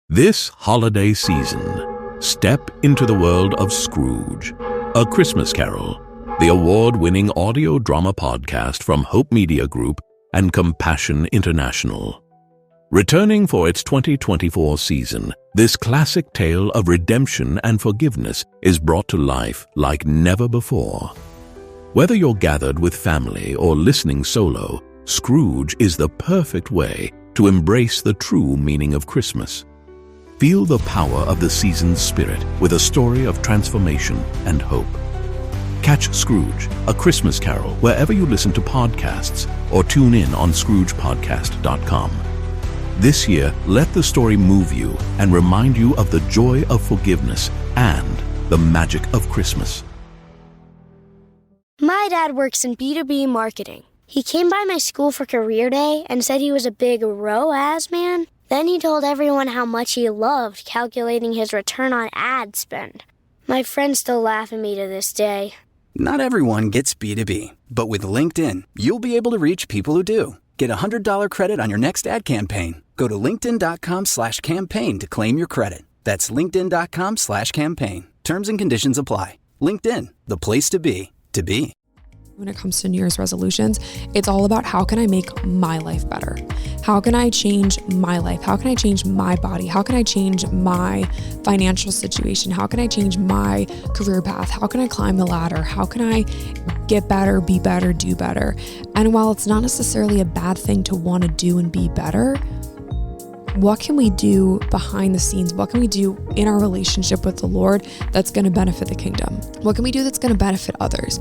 This holiday season, step into the world of Scrooge, A Christmas Carol, the award-winning audio drama podcast from Hope Media Group and Compassion International. Returning for its 2024 season, this classic tale of redemption and forgiveness is brought to life like never before. Whether you're gathered with family or listening solo, Scrooge is the perfect way to embrace the true meaning of Christmas. Feel the power of the season's spirit with a story of transformation and hope. Catch Scrooge, A Christmas Carol, wherever you listen to podcasts or tune in on ScroogePodcast.com. This year, let the story move you and remind you of the joy of forgiveness and the magic of Christmas. My dad works in B2B marketing. He came by my school for career day and said he was a big ROAS man. Then he told everyone how much he loved calculating his return on ad spend. My friends still laugh at me to this day. Not everyone gets B2B, but with LinkedIn, you'll be able to reach people who do. Get a $100 credit on your next ad campaign. Go to linkedin.com/campaign to claim your credit. That's linkedin.com/campaign. Terms and conditions apply. LinkedIn, the place to be, to be. When it comes to New Year's resolutions, it's all about how can I make my life better? How can I change my life? How can I change my body? How can I change my financial situation? How can I change my career path? How can I climb the ladder? How can I get better, be better, do better? And while it's not necessarily a bad thing to want to do and be better, what can we do behind the scenes? What can we do in our relationship with the Lord that's going to benefit the kingdom? What can we do that's going to benefit others?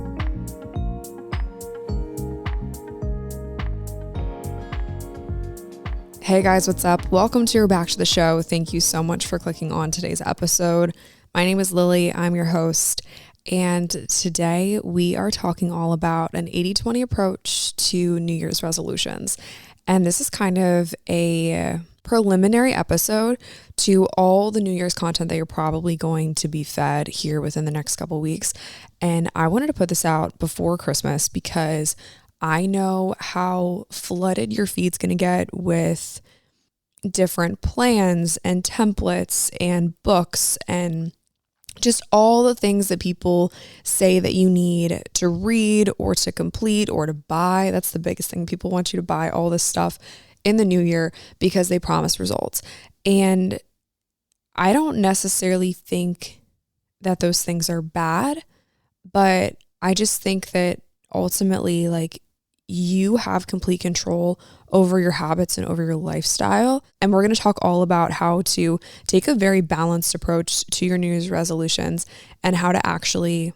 Hey guys, what's up? Welcome to or back to the show. Thank you so much for clicking on today's episode. My name is Lily. I'm your host. And today we are talking all about an 80-20 approach to New Year's resolutions. And this is kind of a preliminary episode to all the New Year's content that you're probably going to be fed here within the next couple weeks. And I wanted to put this out before Christmas because I know how flooded your feed's going to get with different plans and templates and books and just all the things that people say that you need to read or to complete or to buy. That's the biggest thing. People want you to buy all this stuff in the new year because they promise results. And I don't necessarily think that those things are bad, but I just think that ultimately, like, you have complete control over your habits and over your lifestyle. And we're going to talk all about how to take a very balanced approach to your New Year's resolutions and how to actually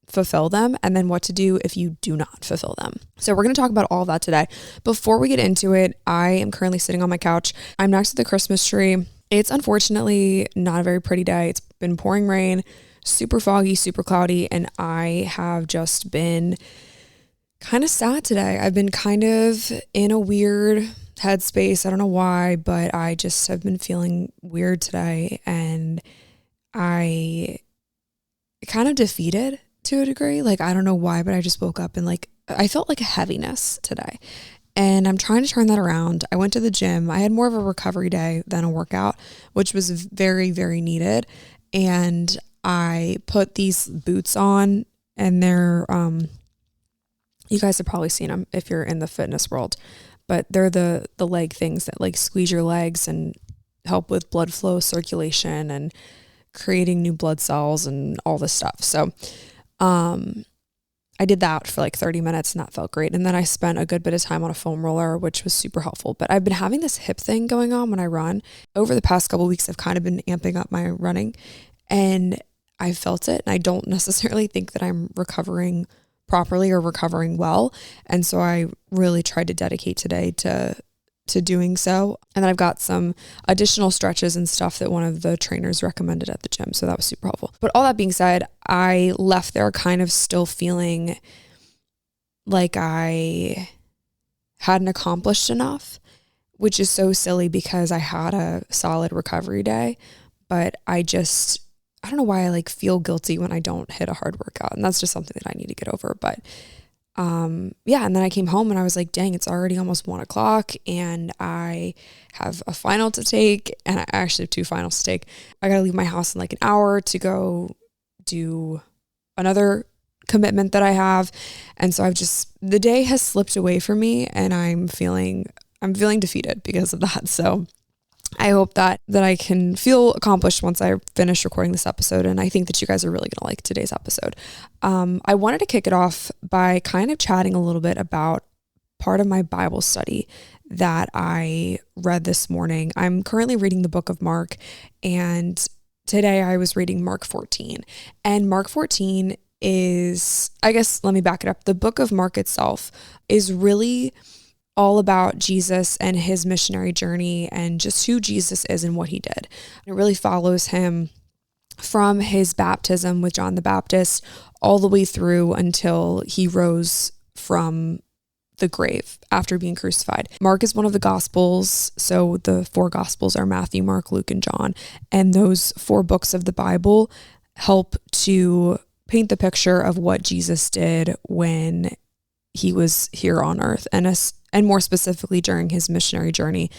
fulfill them, and then what to do if you do not fulfill them. So we're going to talk about all of that today. Before we get into it, I am currently sitting on my couch. I'm next to the Christmas tree. It's unfortunately not a very pretty day. It's been pouring rain, super foggy, super cloudy, and I have just been kind of sad today. I've been kind of in a weird headspace. I don't know why, but I just have been feeling weird today, and I kind of defeated to a degree. Like, I don't know why, but I just woke up and I felt like a heaviness today, and I'm trying to turn that around. I went to the gym. I had more of a recovery day than a workout, which was very, very needed. And I put these boots on, and they're, you guys have probably seen them if you're in the fitness world, but they're the leg things that like squeeze your legs and help with blood flow, circulation, and creating new blood cells and all this stuff. So I did that for like 30 minutes and that felt great. And then I spent a good bit of time on a foam roller, which was super helpful. But I've been having this hip thing going on when I run. Over the past couple of weeks, I've kind of been amping up my running, and I felt it. And I don't necessarily think that I'm recovering properly or recovering well. And so I really tried to dedicate today to doing so. And then I've got some additional stretches and stuff that one of the trainers recommended at the gym. So that was super helpful. But all that being said, I left there kind of still feeling like I hadn't accomplished enough, which is so silly because I had a solid recovery day, but I don't know why I feel guilty when I don't hit a hard workout. And that's just something that I need to get over. But yeah, and then I came home and I was like, dang, it's already almost 1:00 and I have a final to take, and I actually have 2 finals to take. I got to leave my house in like an hour to go do another commitment that I have. And so the day has slipped away from me, and I'm feeling defeated because of that. So I hope that I can feel accomplished once I finish recording this episode. And I think that you guys are really going to like today's episode. I wanted to kick it off by kind of chatting a little bit about part of my Bible study that I read this morning. I'm currently reading the book of Mark, and today I was reading Mark 14. And Mark 14 is, I guess, let me back it up. The book of Mark itself is really all about Jesus and his missionary journey and just who Jesus is and what he did. It really follows him from his baptism with John the Baptist all the way through until he rose from the grave after being crucified. Mark is one of the Gospels. So the 4 Gospels are Matthew, Mark, Luke, and John. And those 4 books of the Bible help to paint the picture of what Jesus did when he was here on earth, and more specifically during his missionary journey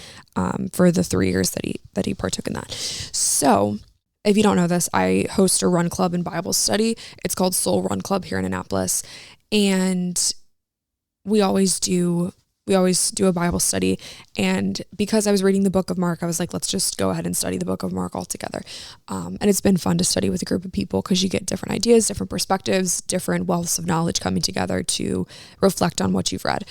for the 3 years that he partook in that. So if you don't know this, I host a run club and Bible study. It's called Soul Run Club here in Annapolis. And we always do a Bible study. And because I was reading the book of Mark, I was like, let's just go ahead and study the book of Mark all together. And it's been fun to study with a group of people because you get different ideas, different perspectives, different wealths of knowledge coming together to reflect on what you've read.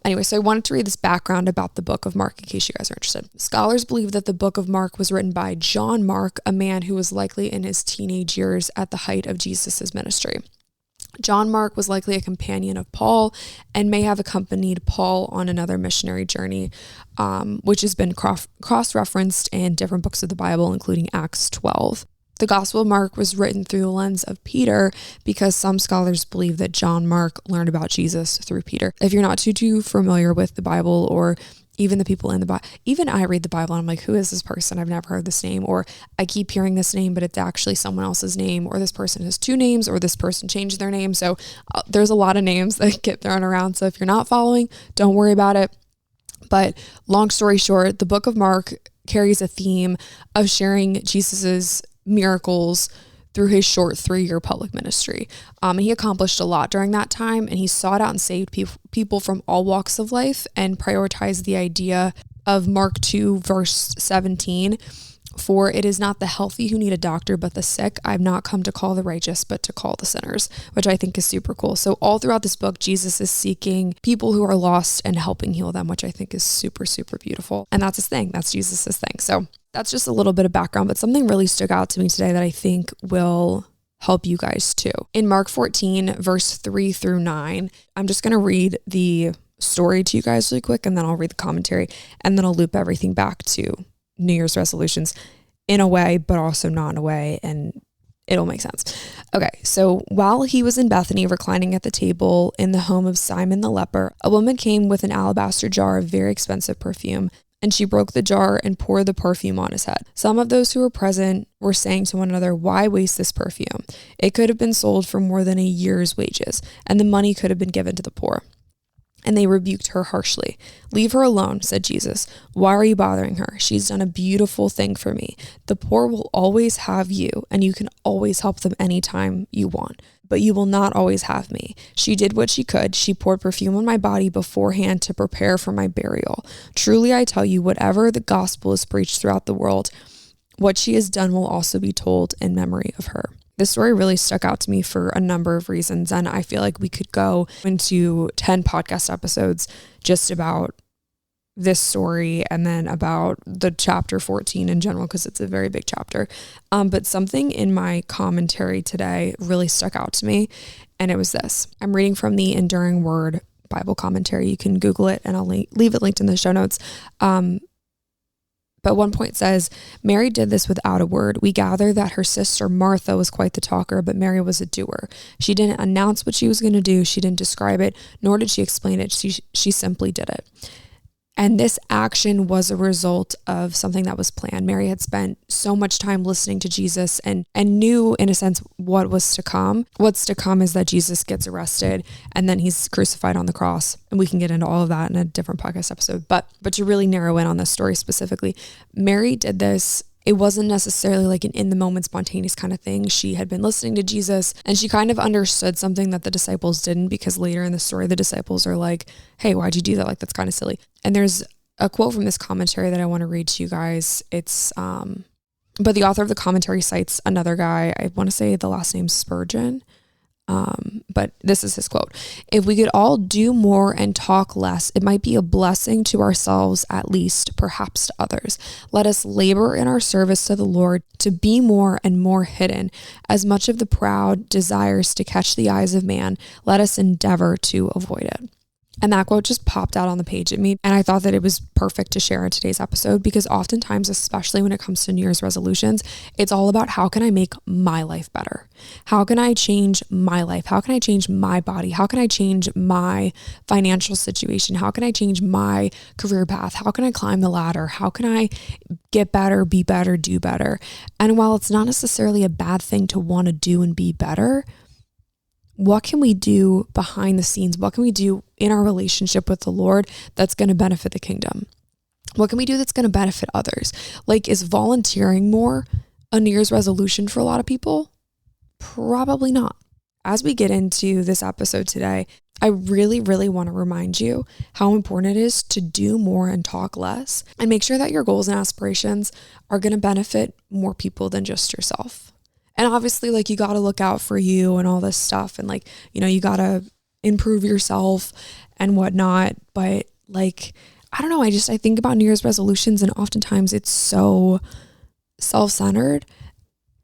Anyway, so I wanted to read this background about the book of Mark in case you guys are interested. Scholars believe that the book of Mark was written by John Mark, a man who was likely in his teenage years at the height of Jesus's ministry. John Mark was likely a companion of Paul and may have accompanied Paul on another missionary journey, which has been cross-referenced in different books of the Bible, including Acts 12. The Gospel of Mark was written through the lens of Peter because some scholars believe that John Mark learned about Jesus through Peter. If you're not too familiar with the Bible, or even the people in the Bible, even I read the Bible and I'm like, who is this person? I've never heard this name, or I keep hearing this name, but it's actually someone else's name, or this person has 2 names, or this person changed their name. So there's a lot of names that get thrown around. So if you're not following, don't worry about it. But long story short, the book of Mark carries a theme of sharing Jesus's miracles through his short 3-year public ministry. And he accomplished a lot during that time, and he sought out and saved people from all walks of life and prioritized the idea of Mark 2 verse 17, for it is not the healthy who need a doctor, but the sick. I've not come to call the righteous, but to call the sinners, which I think is super cool. So all throughout this book, Jesus is seeking people who are lost and helping heal them, which I think is super, super beautiful. And that's his thing. That's Jesus's thing. So that's just a little bit of background, but something really stuck out to me today that I think will help you guys too. In Mark 14, verse 3 through 9, I'm just going to read the story to you guys really quick, and then I'll read the commentary, and then I'll loop everything back to New Year's resolutions in a way, but also not in a way, and it'll make sense. Okay, so while he was in Bethany, reclining at the table in the home of Simon the leper, a woman came with an alabaster jar of very expensive perfume, and she broke the jar and poured the perfume on his head. Some of those who were present were saying to one another, why waste this perfume? It could have been sold for more than a year's wages, and the money could have been given to the poor. And they rebuked her harshly. Leave her alone, said Jesus. Why are you bothering her? She's done a beautiful thing for me. The poor will always have you, and you can always help them anytime you want. But you will not always have me. She did what she could. She poured perfume on my body beforehand to prepare for my burial. Truly, I tell you, whatever the gospel is preached throughout the world, what she has done will also be told in memory of her. This story really stuck out to me for a number of reasons, and I feel like we could go into 10 podcast episodes just about this story and then about the chapter 14 in general, because it's a very big chapter. But something in my commentary today really stuck out to me, and it was this. I'm reading from the Enduring Word Bible commentary. You can Google it, and I'll leave it linked in the show notes. But one point says, Mary did this without a word. We gather that her sister Martha was quite the talker, but Mary was a doer. She didn't announce what she was going to do. She didn't describe it, nor did she explain it. She simply did it. And this action was a result of something that was planned. Mary had spent so much time listening to Jesus and knew, in a sense, what was to come. What's to come is that Jesus gets arrested and then he's crucified on the cross. And we can get into all of that in a different podcast episode. But to really narrow in on this story specifically, Mary did this. It wasn't necessarily like an in-the-moment spontaneous kind of thing. She had been listening to Jesus and she kind of understood something that the disciples didn't, because later in the story, the disciples are like, hey, why'd you do that? Like, that's kind of silly. And there's a quote from this commentary that I want to read to you guys. It's, but the author of the commentary cites another guy. I want to say the last name's Spurgeon. But this is his quote. If we could all do more and talk less, it might be a blessing to ourselves, at least, perhaps to others. Let us labor in our service to the Lord to be more and more hidden. As much of the proud desires to catch the eyes of man, let us endeavor to avoid it. And that quote just popped out on the page at me. And I thought that it was perfect to share in today's episode, because oftentimes, especially when it comes to New Year's resolutions, it's all about how can I make my life better? How can I change my life? How can I change my body? How can I change my financial situation? How can I change my career path? How can I climb the ladder? How can I get better, be better, do better? And while it's not necessarily a bad thing to want to do and be better, what can we do behind the scenes? What can we do in our relationship with the Lord that's going to benefit the kingdom? What can we do that's going to benefit others? Like, is volunteering more a New Year's resolution for a lot of people? Probably not. As we get into this episode today, I really, really want to remind you how important it is to do more and talk less, and make sure that your goals and aspirations are going to benefit more people than just yourself. And obviously, like, you got to look out for you and all this stuff. And like, you know, you got to improve yourself and whatnot. But like, I don't know. I think about New Year's resolutions, and oftentimes it's so self-centered,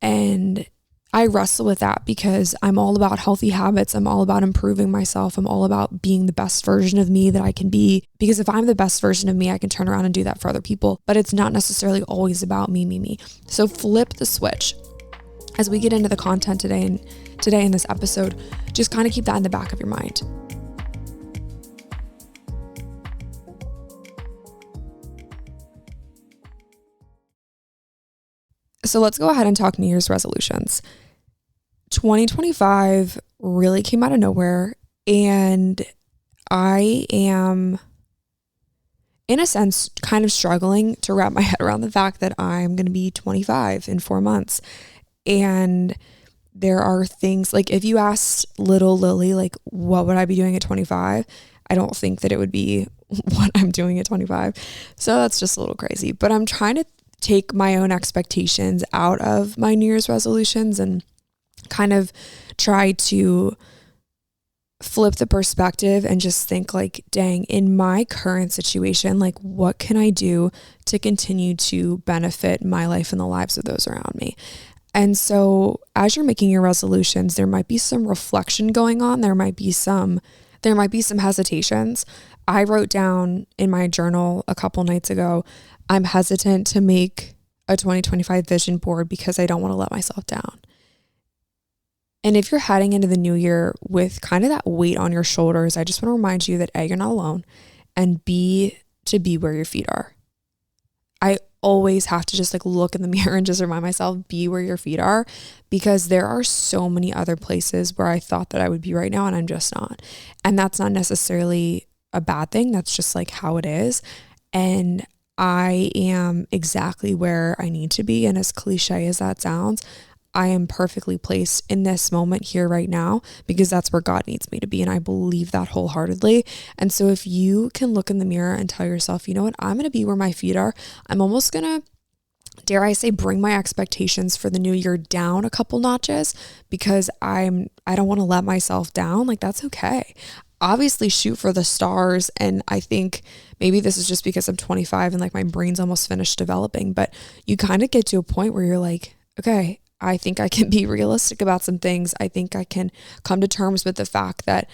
and I wrestle with that because I'm all about healthy habits. I'm all about improving myself. I'm all about being the best version of me that I can be, because if I'm the best version of me, I can turn around and do that for other people. But it's not necessarily always about me. So flip the switch. As we get into the content today in this episode, just kind of keep that in the back of your mind. So let's go ahead and talk New Year's resolutions. 2025 really came out of nowhere, and I am, in a sense, kind of struggling to wrap my head around the fact that I'm going to be 25 in 4 months. And there are things like, if you asked little Lily, like, what would I be doing at 25? I don't think that it would be what I'm doing at 25. So that's just a little crazy. But I'm trying to take my own expectations out of my New Year's resolutions and kind of try to flip the perspective and just think like, dang, in my current situation, like, what can I do to continue to benefit my life and the lives of those around me? And so as you're making your resolutions, there might be some reflection going on. There might be some hesitations. I wrote down in my journal a couple nights ago, I'm hesitant to make a 2025 vision board because I don't want to let myself down. And if you're heading into the new year with kind of that weight on your shoulders, I just want to remind you that A, you're not alone, and B, to be where your feet are. I always have to just like look in the mirror and just remind myself, be where your feet are, because there are so many other places where I thought that I would be right now and I'm just not. And that's not necessarily a bad thing. That's just like how it is. And I am exactly where I need to be. And as cliche as that sounds, I am perfectly placed in this moment here right now, because that's where God needs me to be. And I believe that wholeheartedly. And so if you can look in the mirror and tell yourself, you know what, I'm going to be where my feet are. I'm almost going to, dare I say, bring my expectations for the new year down a couple notches, because I don't want to let myself down. Like, that's okay. Obviously shoot for the stars. And I think maybe this is just because I'm 25 and like my brain's almost finished developing, but you kind of get to a point where you're like, okay, I think I can be realistic about some things. I think I can come to terms with the fact that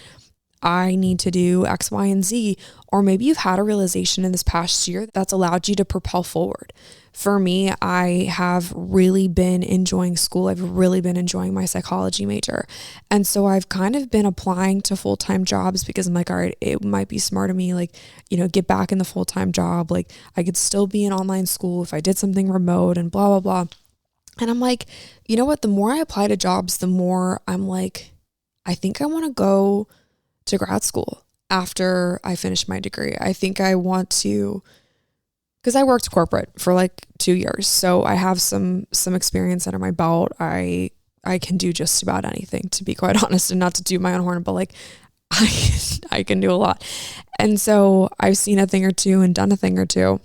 I need to do X, Y, and Z. Or maybe you've had a realization in this past year that's allowed you to propel forward. For me, I have really been enjoying school. I've really been enjoying my psychology major. And so I've kind of been applying to full-time jobs because I'm like, all right, it might be smart of me, like, get back in the full-time job. Like, I could still be in online school if I did something remote and blah, blah, blah. And I'm like, you know what? The more I apply to jobs, the more I'm like, I think I want to go to grad school after I finish my degree. I think I want to, because I worked corporate for like 2 years. So I have some experience under my belt. I can do just about anything, to be quite honest, and not to toot my own horn, but like I can do a lot. And so I've seen a thing or two and done a thing or two.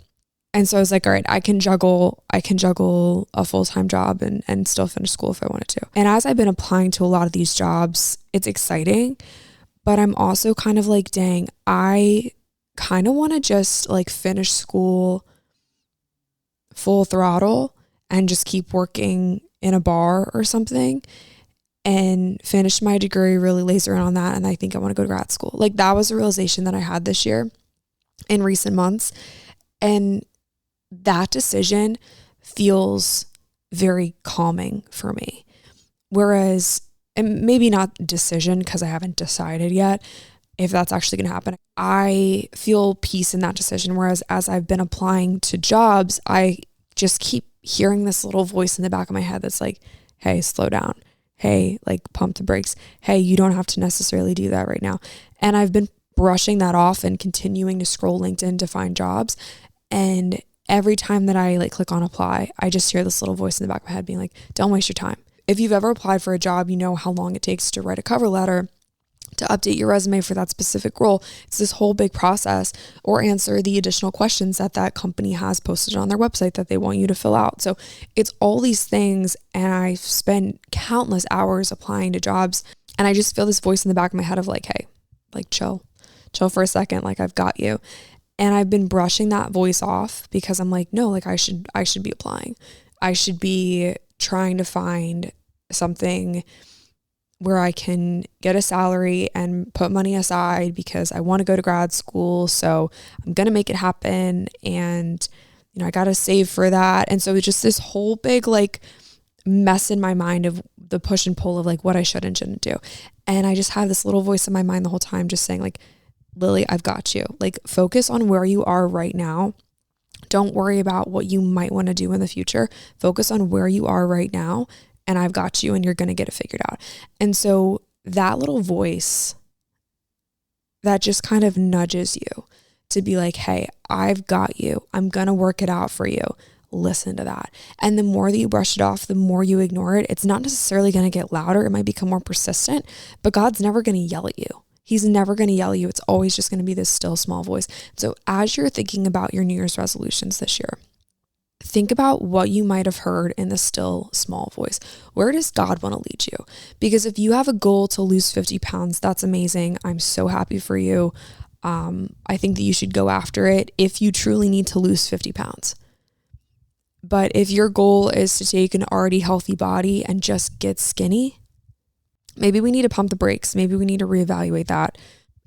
And so I was like, all right, I can juggle a full-time job and still finish school if I wanted to. And as I've been applying to a lot of these jobs, it's exciting, but I'm also kind of like, dang, I kind of want to just like finish school full throttle and just keep working in a bar or something and finish my degree, really laser in on that. And I think I want to go to grad school. Like, that was a realization that I had this year in recent months. And that decision feels very calming for me. Whereas, and maybe not decision because I haven't decided yet if that's actually going to happen, I feel peace in that decision. Whereas as I've been applying to jobs, I just keep hearing this little voice in the back of my head that's like, hey, slow down. Hey, like, pump the brakes. Hey, you don't have to necessarily do that right now. And I've been brushing that off and continuing to scroll LinkedIn to find jobs. And every time that I like click on apply, I just hear this little voice in the back of my head being like, don't waste your time. If you've ever applied for a job, you know how long it takes to write a cover letter, to update your resume for that specific role. It's this whole big process, or answer the additional questions that company has posted on their website that they want you to fill out. So it's all these things. And I've spent countless hours applying to jobs. And I just feel this voice in the back of my head of like, hey, like, chill for a second. Like, I've got you. And I've been brushing that voice off because I'm like, no, like, I should be applying. I should be trying to find something where I can get a salary and put money aside because I want to go to grad school. So I'm going to make it happen. And, I got to save for that. And so it's just this whole big like mess in my mind of the push and pull of like what I should and shouldn't do. And I just have this little voice in my mind the whole time just saying like, Lily, I've got you. Like, focus on where you are right now. Don't worry about what you might want to do in the future. Focus on where you are right now. And I've got you, and you're going to get it figured out. And so that little voice that just kind of nudges you to be like, hey, I've got you. I'm going to work it out for you. Listen to that. And the more that you brush it off, the more you ignore it, it's not necessarily going to get louder. It might become more persistent, but God's never going to yell at you. He's never going to yell at you. It's always just going to be this still small voice. So as you're thinking about your New Year's resolutions this year, think about what you might have heard in the still small voice. Where does God want to lead you? Because if you have a goal to lose 50 pounds, that's amazing. I'm so happy for you. I think that you should go after it if you truly need to lose 50 pounds. But if your goal is to take an already healthy body and just get skinny, maybe we need to pump the brakes. Maybe we need to reevaluate that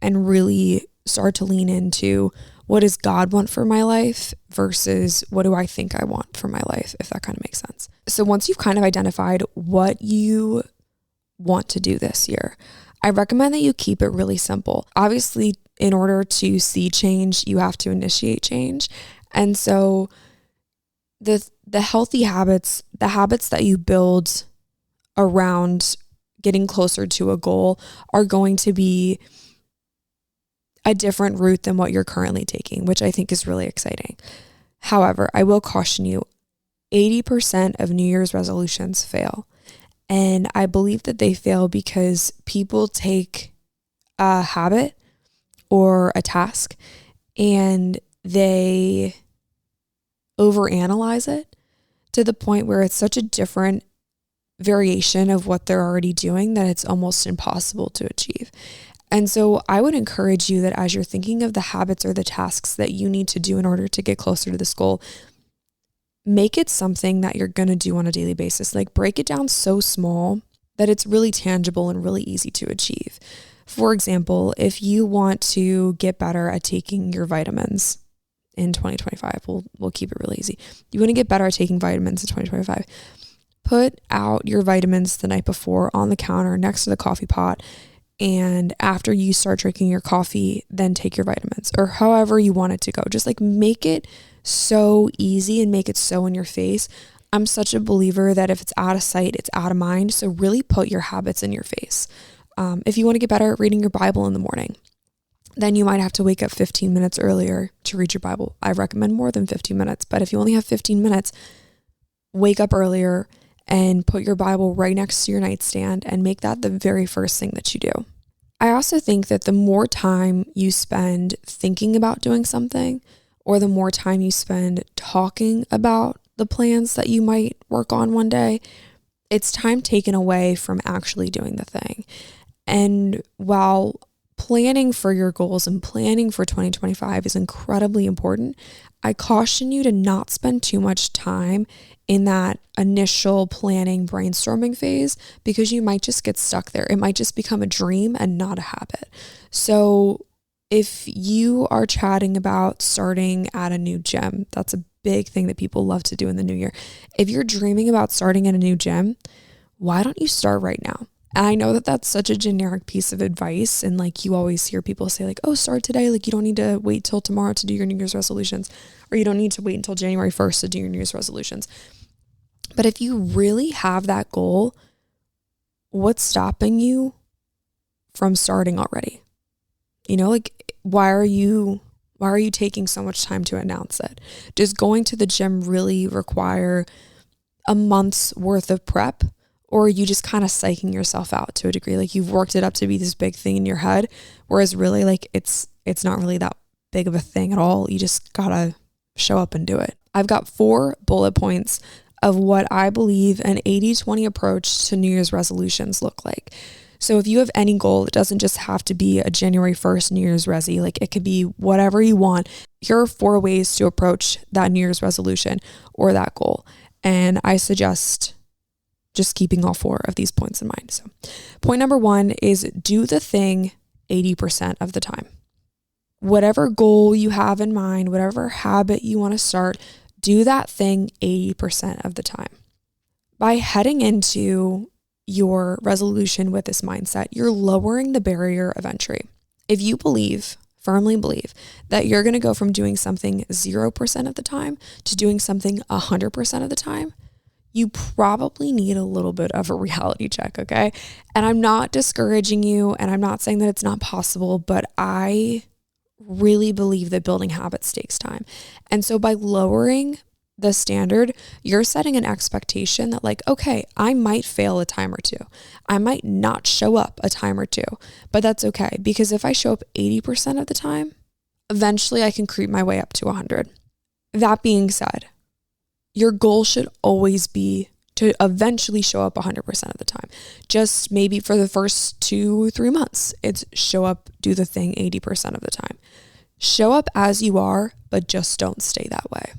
and really start to lean into what does God want for my life versus what do I think I want for my life, if that kind of makes sense. So once you've kind of identified what you want to do this year, I recommend that you keep it really simple. Obviously, in order to see change, you have to initiate change. And so the healthy habits, the habits that you build around getting closer to a goal are going to be a different route than what you're currently taking, which I think is really exciting. However, I will caution you, 80% of New Year's resolutions fail. And I believe that they fail because people take a habit or a task and they overanalyze it to the point where it's such a different variation of what they're already doing that it's almost impossible to achieve. And so I would encourage you that as you're thinking of the habits or the tasks that you need to do in order to get closer to this goal, make it something that you're going to do on a daily basis. Like, break it down so small that it's really tangible and really easy to achieve. For example, if you want to get better at taking your vitamins in 2025, we'll keep it really easy. You want to get better at taking vitamins in 2025. Put out your vitamins the night before on the counter next to the coffee pot. And after you start drinking your coffee, then take your vitamins, or however you want it to go. Just like make it so easy and make it so in your face. I'm such a believer that if it's out of sight, it's out of mind. So really put your habits in your face. If you want to get better at reading your Bible in the morning, then you might have to wake up 15 minutes earlier to read your Bible. I recommend more than 15 minutes, but if you only have 15 minutes, wake up earlier and put your Bible right next to your nightstand and make that the very first thing that you do. I also think that the more time you spend thinking about doing something, or the more time you spend talking about the plans that you might work on one day, it's time taken away from actually doing the thing. And while planning for your goals and planning for 2025 is incredibly important, I caution you to not spend too much time in that initial planning, brainstorming phase, because you might just get stuck there. It might just become a dream and not a habit. So if you are chatting about starting at a new gym, that's a big thing that people love to do in the new year. If you're dreaming about starting at a new gym, why don't you start right now? And I know that that's such a generic piece of advice. And like you always hear people say like, oh, start today. Like you don't need to wait till tomorrow to do your New Year's resolutions, or you don't need to wait until January 1st to do your New Year's resolutions. But if you really have that goal, what's stopping you from starting already? You know, like why are you taking so much time to announce it? Does going to the gym really require a month's worth of prep? Or are you just kind of psyching yourself out to a degree? Like you've worked it up to be this big thing in your head, whereas really like it's not really that big of a thing at all. You just gotta show up and do it. I've got 4 bullet points of what I believe an 80-20 approach to New Year's resolutions look like. So if you have any goal, it doesn't just have to be a January 1st New Year's resi, like it could be whatever you want. Here are 4 ways to approach that New Year's resolution or that goal. And I suggest just keeping all 4 of these points in mind. So point number 1 is do the thing 80% of the time. Whatever goal you have in mind, whatever habit you want to start, do that thing 80% of the time. By heading into your resolution with this mindset, you're lowering the barrier of entry. If you firmly believe that you're going to go from doing something 0% of the time to doing something 100% of the time, you probably need a little bit of a reality check, okay? And I'm not discouraging you, and I'm not saying that it's not possible, but I really believe that building habits takes time. And so by lowering the standard, you're setting an expectation that like, okay, I might fail a time or 2. I might not show up a time or 2, but that's okay, because if I show up 80% of the time, eventually I can creep my way up to 100. That being said, your goal should always be to eventually show up 100% of the time. Just maybe for the first 2-3 months, it's show up, do the thing 80% of the time. Show up as you are, but just don't stay that way.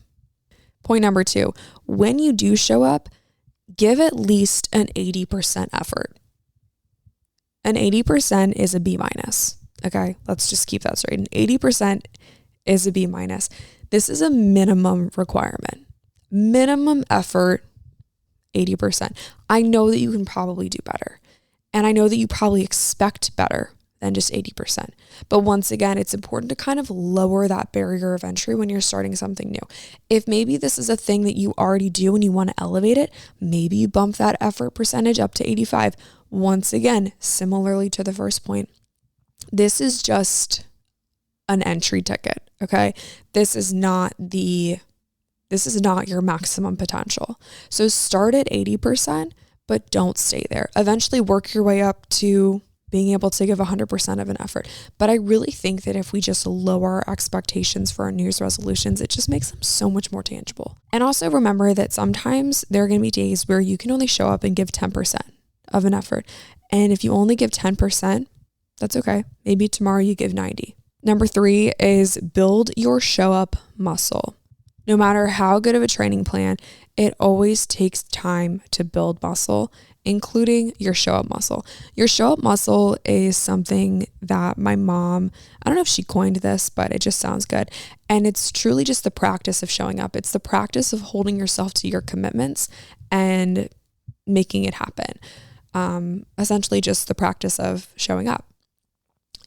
Point number 2, when you do show up, give at least an 80% effort. An 80% is a B-. Okay, let's just keep that straight. An 80% is a B-. This is a minimum requirement. Minimum effort, 80%. I know that you can probably do better. And I know that you probably expect better than just 80%. But once again, it's important to kind of lower that barrier of entry when you're starting something new. If maybe this is a thing that you already do and you want to elevate it, maybe you bump that effort percentage up to 85. Once again, similarly to the first point, this is just an entry ticket, okay? This is not your maximum potential. So start at 80%, but don't stay there. Eventually work your way up to being able to give 100% of an effort. But I really think that if we just lower our expectations for our New Year's resolutions, it just makes them so much more tangible. And also remember that sometimes there are going to be days where you can only show up and give 10% of an effort. And if you only give 10%, that's okay. Maybe tomorrow you give 90. Number 3 is build your show up muscle. No matter how good of a training plan, it always takes time to build muscle, including your show up muscle. Your show up muscle is something that my mom, I don't know if she coined this, but it just sounds good. And it's truly just the practice of showing up. It's the practice of holding yourself to your commitments and making it happen. Essentially just the practice of showing up.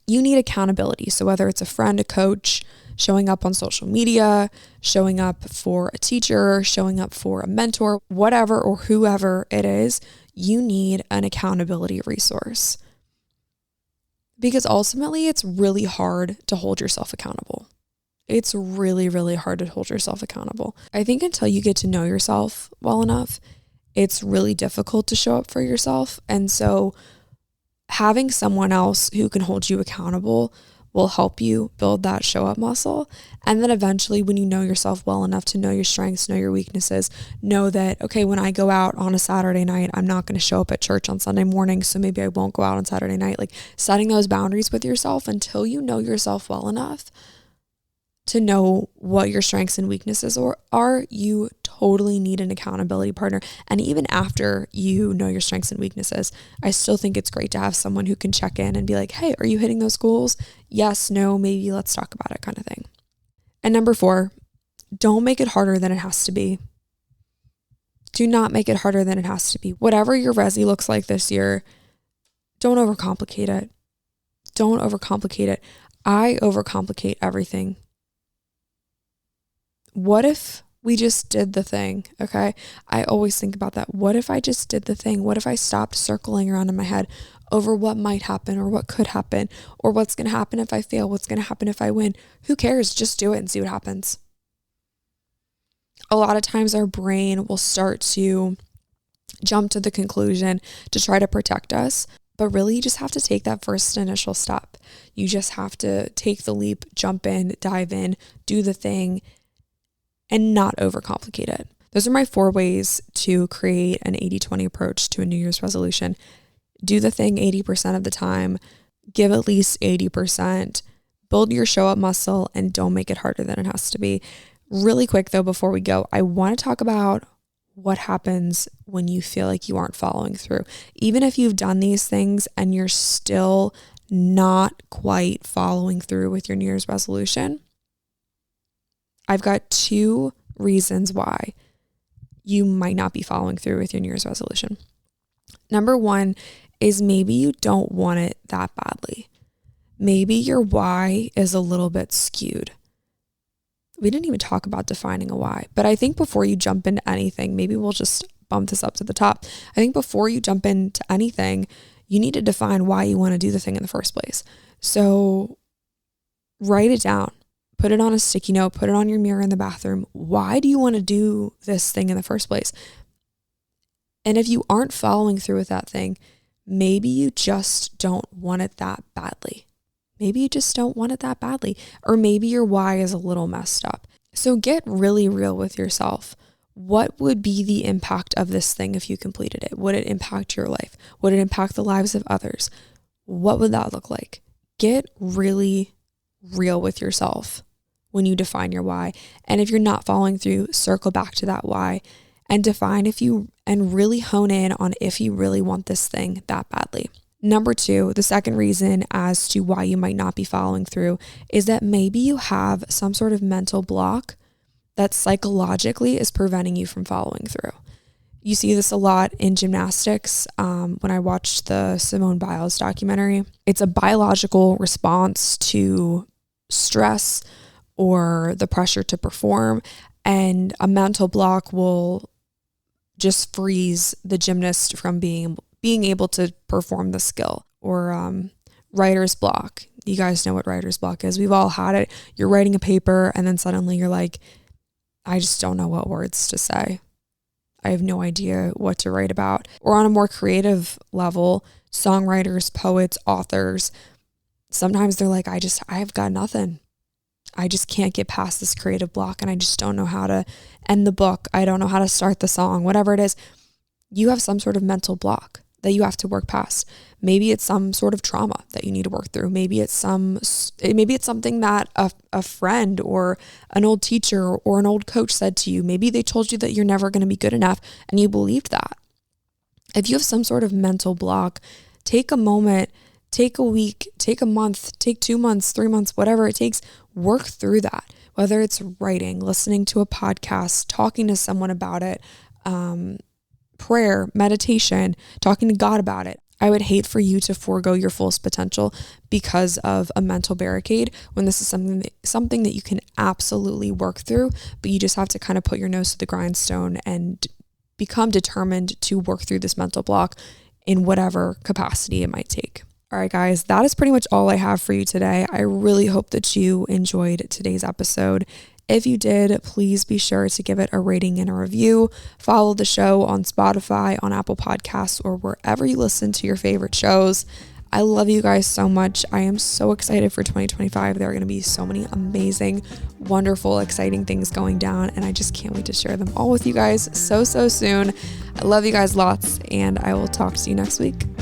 You need accountability. So whether it's a friend, a coach, showing up on social media, showing up for a teacher, showing up for a mentor, whatever or whoever it is, you need an accountability resource. Because ultimately, it's really hard to hold yourself accountable. It's really, really hard to hold yourself accountable. I think until you get to know yourself well enough, it's really difficult to show up for yourself. And so having someone else who can hold you accountable will help you build that show up muscle. And then eventually, when you know yourself well enough to know your strengths, know your weaknesses, know that, okay, when I go out on a Saturday night, I'm not going to show up at church on Sunday morning, so maybe I won't go out on Saturday night. Like setting those boundaries with yourself until you know yourself well enough to know what your strengths and weaknesses are, you totally need an accountability partner. And even after you know your strengths and weaknesses, I still think it's great to have someone who can check in and be like, hey, are you hitting those goals? Yes, no, maybe, let's talk about it, kind of thing. And number 4, don't make it harder than it has to be. Do not make it harder than it has to be. Whatever your resi looks like this year, don't overcomplicate it. Don't overcomplicate it. I overcomplicate everything. What if we just did the thing? Okay. I always think about that. What if I just did the thing? What if I stopped circling around in my head over what might happen or what could happen or what's going to happen if I fail? What's going to happen if I win? Who cares? Just do it and see what happens. A lot of times our brain will start to jump to the conclusion to try to protect us. But really, you just have to take that first initial step. You just have to take the leap, jump in, dive in, do the thing, and not overcomplicate it. Those are my 4 ways to create an 80-20 approach to a New Year's resolution. Do the thing 80% of the time, give at least 80%, build your show up muscle, and don't make it harder than it has to be. Really quick though, before we go, I want to talk about what happens when you feel like you aren't following through. Even if you've done these things and you're still not quite following through with your New Year's resolution, I've got 2 reasons why you might not be following through with your New Year's resolution. Number 1 is maybe you don't want it that badly. Maybe your why is a little bit skewed. We didn't even talk about defining a why, but I think before you jump into anything, maybe we'll just bump this up to the top. I think before you jump into anything, you need to define why you want to do the thing in the first place. So write it down. Put it on a sticky note, put it on your mirror in the bathroom. Why do you want to do this thing in the first place? And if you aren't following through with that thing, maybe you just don't want it that badly. Maybe you just don't want it that badly. Or maybe your why is a little messed up. So get really real with yourself. What would be the impact of this thing if you completed it? Would it impact your life? Would it impact the lives of others? What would that look like? Get really real with yourself when you define your why. And if you're not following through, circle back to that why and define and really hone in on if you really want this thing that badly. Number 2, the second reason as to why you might not be following through is that maybe you have some sort of mental block that psychologically is preventing you from following through. You see this a lot in gymnastics. When I watched the Simone Biles documentary, it's a biological response to stress or the pressure to perform, and a mental block will just freeze the gymnast from being able to perform the skill. Or writer's block. You guys know what writer's block is. We've all had it. You're writing a paper and then suddenly you're like, I just don't know what words to say. I have no idea what to write about. Or on a more creative level, songwriters, poets, authors, sometimes they're like, I've got nothing. I just can't get past this creative block and I just don't know how to end the book. I don't know how to start the song, whatever it is. You have some sort of mental block that you have to work past. Maybe it's some sort of trauma that you need to work through. Maybe it's something that a friend or an old teacher or an old coach said to you. Maybe they told you that you're never going to be good enough and you believed that. If you have some sort of mental block, take a moment, take a week, take a month, take 2 months, 3 months, whatever it takes, work through that. Whether it's writing, listening to a podcast, talking to someone about it, prayer, meditation, talking to God about it. I would hate for you to forego your fullest potential because of a mental barricade when this is something that you can absolutely work through, but you just have to kind of put your nose to the grindstone and become determined to work through this mental block in whatever capacity it might take. All right, guys, that is pretty much all I have for you today. I really hope that you enjoyed today's episode. If you did, please be sure to give it a rating and a review. Follow the show on Spotify, on Apple Podcasts, or wherever you listen to your favorite shows. I love you guys so much. I am so excited for 2025. There are going to be so many amazing, wonderful, exciting things going down, and I just can't wait to share them all with you guys so soon. I love you guys lots, and I will talk to you next week.